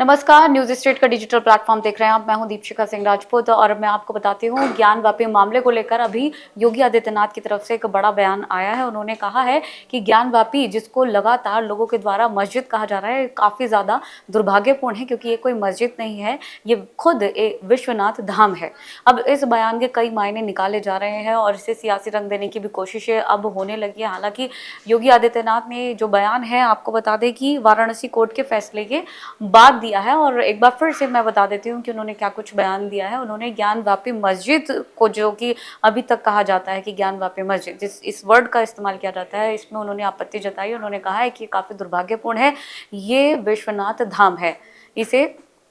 नमस्कार, news street का digital platform देख रहे हैं आप। मैं हूं दीपशिखा सिंह राजपूत और मैं आपको बताती हूं ज्ञानवापी मामले को लेकर अभी योगी आदित्यनाथ की तरफ से एक बड़ा बयान आया है। उन्होंने कहा है कि ज्ञानवापी, जिसको लगातार लोगों के द्वारा मस्जिद कहा जा रहा है, काफी ज्यादा दुर्भाग्यपूर्ण है क्योंकि ये कोई मस्जिद नहीं है, ये खुद एक विश्वनाथ धाम है। अब इस बयान के कई मायने निकाले जा रहे हैं और इसे सियासी रंग देने की भी कोशिशें अब होने लगी है। हालांकि योगी आदित्यनाथ ने जो बयान है, आपको बता दें कि वाराणसी कोर्ट के फैसले के बाद दिया है। और एक बार फिर से मैं बता देती हूँ कि उन्होंने क्या कुछ बयान दिया है। उन्होंने ज्ञानवापी मस्जिद को, जो कि अभी तक कहा जाता है कि ज्ञानवापी मस्जिद, इस वर्ड का इस्तेमाल किया जाता है, इसमें उन्होंने आपत्ति जताई। उन्होंने कहा है कि काफी दुर्भाग्यपूर्ण है, ये विश्वनाथ धाम है,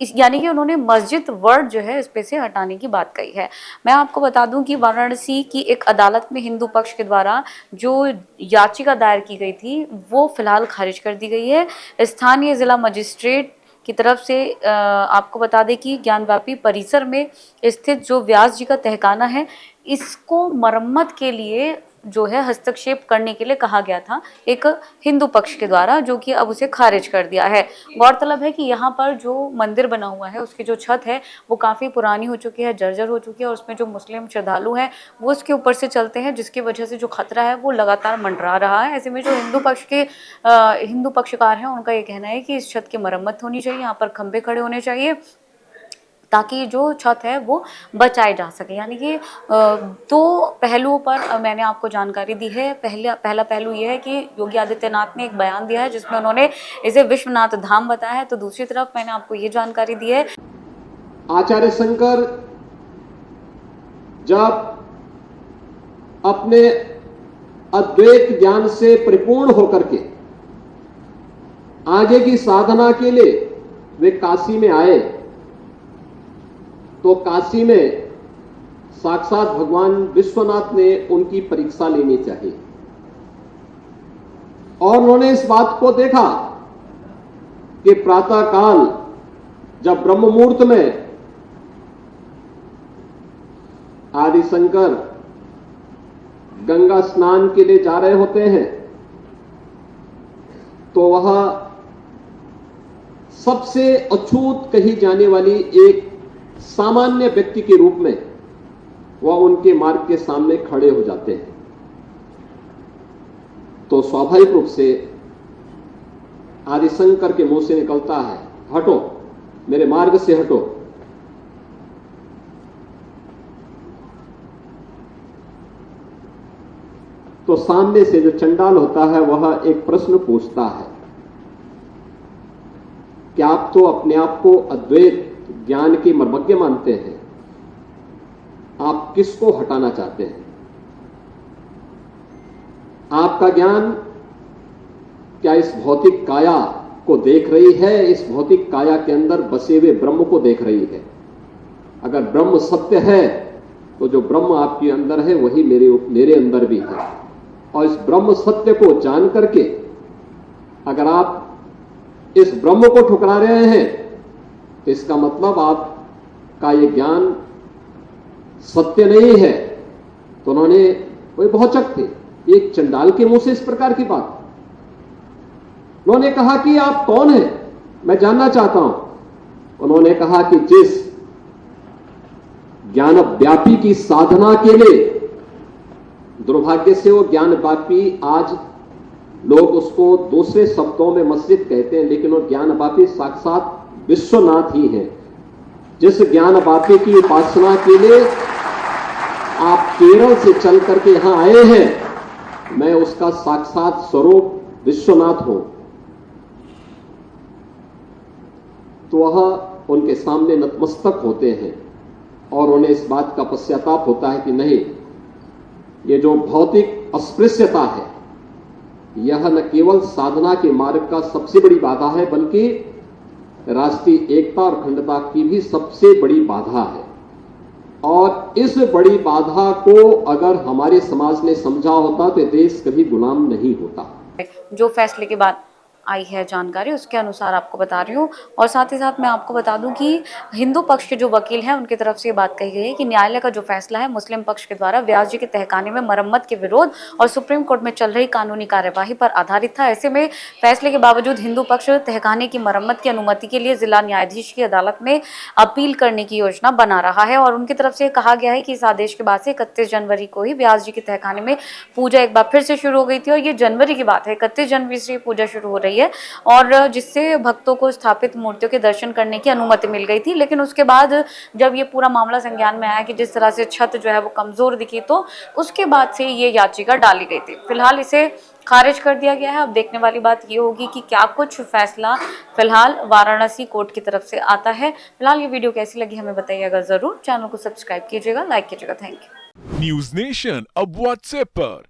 यानी कि उन्होंने मस्जिद वर्ड जो है इस पे से हटाने की बात कही है। मैं आपको बता दूं कि वाराणसी की एक अदालत में हिंदू पक्ष के द्वारा जो याचिका दायर की गई थी वो फिलहाल खारिज कर दी गई है। स्थानीय जिला मजिस्ट्रेट की तरफ से आपको बता दें कि ज्ञानवापी परिसर में स्थित जो व्यास जी का तहखाना है, इसको मरम्मत के लिए जो है हस्तक्षेप करने के लिए कहा गया था एक हिंदू पक्ष के द्वारा, जो कि अब उसे खारिज कर दिया है। गौरतलब है कि यहाँ पर जो मंदिर बना हुआ है उसकी जो छत है वो काफ़ी पुरानी हो चुकी है, जर्जर हो चुकी है, और उसमें जो मुस्लिम श्रद्धालु हैं वो उसके ऊपर से चलते हैं, जिसकी वजह से जो खतरा है वो लगातार मंडरा रहा है। ऐसे में जो हिंदू पक्षकार हैं उनका ये कहना है कि इस छत की मरम्मत होनी चाहिए, यहाँ पर खंभे खड़े होने चाहिए ताकि जो छत है वो बचाई जा सके। यानी कि दो पहलुओं पर मैंने आपको जानकारी दी है। पहला पहलू ये है कि योगी आदित्यनाथ ने एक बयान दिया है जिसमें उन्होंने इसे विश्वनाथ धाम बताया है, तो दूसरी तरफ मैंने आपको ये जानकारी दी है। आचार्य शंकर जब अपने अद्वैत ज्ञान से परिपूर्ण होकर के आगे की साधना के लिए वे काशी में आए, तो काशी में साक्षात भगवान विश्वनाथ ने उनकी परीक्षा लेनी चाहिए। और उन्होंने इस बात को देखा कि प्रातः काल जब ब्रह्म मुहूर्त में आदि शंकर गंगा स्नान के लिए जा रहे होते हैं, तो वह सबसे अछूत कही जाने वाली एक सामान्य व्यक्ति के रूप में वह उनके मार्ग के सामने खड़े हो जाते हैं। तो स्वाभाविक रूप से आदिशंकर के मुंह से निकलता है, हटो, मेरे मार्ग से हटो। तो सामने से जो चंडाल होता है वह एक प्रश्न पूछता है कि आप तो अपने आप को अद्वैत ज्ञान के मर्मज्ञ मानते हैं, आप किसको हटाना चाहते हैं? आपका ज्ञान क्या इस भौतिक काया को देख रही है, इस भौतिक काया के अंदर बसे हुए ब्रह्म को देख रही है? अगर ब्रह्म सत्य है तो जो ब्रह्म आपके अंदर है वही मेरे अंदर भी है। और इस ब्रह्म सत्य को जान करके अगर आप इस ब्रह्म को ठुकरा रहे हैं तो इसका मतलब आपका ये ज्ञान सत्य नहीं है। तो उन्होंने, वही भौचक थे, एक चंडाल के मुंह से इस प्रकार की बात। उन्होंने कहा कि आप कौन हैं, मैं जानना चाहता हूं। उन्होंने कहा कि जिस ज्ञान व्यापी की साधना के लिए, दुर्भाग्य से वो ज्ञान व्यापी आज लोग उसको दूसरे शब्दों में मस्जिद कहते हैं, लेकिन वो ज्ञान व्यापी साक्षात विश्वनाथ ही है। जिस ज्ञान व्यापी की उपासना के लिए आप केरल से चल करके यहां आए हैं, मैं उसका साक्षात स्वरूप विश्वनाथ हूं। तो वह उनके सामने नतमस्तक होते हैं और उन्हें इस बात का पश्चाताप होता है कि नहीं, ये जो भौतिक अस्पृश्यता है यह न केवल साधना के मार्ग का सबसे बड़ी बाधा है, बल्कि राष्ट्रीय एकता और अखंडता की भी सबसे बड़ी बाधा है। और इस बड़ी बाधा को अगर हमारे समाज ने समझा होता तो देश कभी गुलाम नहीं होता। जो फैसले के बाद आई है जानकारी, उसके अनुसार आपको बता रही हूँ। और साथ ही साथ मैं आपको बता दूं कि हिंदू पक्ष के जो वकील हैं उनकी तरफ से ये बात कही गई है कि न्यायालय का जो फैसला है मुस्लिम पक्ष के द्वारा व्यास जी के तहखाने में मरम्मत के विरोध और सुप्रीम कोर्ट में चल रही कानूनी कार्यवाही पर आधारित था। ऐसे में फैसले के बावजूद हिंदू पक्ष तहखाने की मरम्मत की अनुमति के लिए जिला न्यायाधीश की अदालत में अपील करने की योजना बना रहा है। और उनकी तरफ से कहा गया है कि इस आदेश के बाद से 31 जनवरी को ही व्यास जी के तहखाने में पूजा एक बार फिर से शुरू हो गई थी। और ये जनवरी की बात है, 31 जनवरी से पूजा शुरू हो रही है और जिससे भक्तों को स्थापित मूर्तियों के दर्शन करने की अनुमति मिल गई थी। लेकिन उसके बाद जब ये पूरा मामला संज्ञान में आया कि जिस तरह से छत जो है वो कमजोर दिखी, तो उसके बाद से ये याचिका डाली गई थी। फिलहाल इसे खारिज कर दिया गया है। अब देखने वाली बात ये होगी कि क्या कुछ फैसला फिलहाल वाराणसी कोर्ट की तरफ से आता है। फिलहाल ये वीडियो कैसी लगी हमें बताइएगा जरूर। चैनल को सब्सक्राइब कीजिएगा, लाइक कीजिएगा। Thank you. न्यूज नेशन अब व्हाट्सएप पर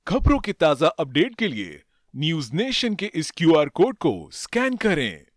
खबरों के ताजा अपडेट के लिए न्यूज नेशन के इस QR कोड को स्कैन करें।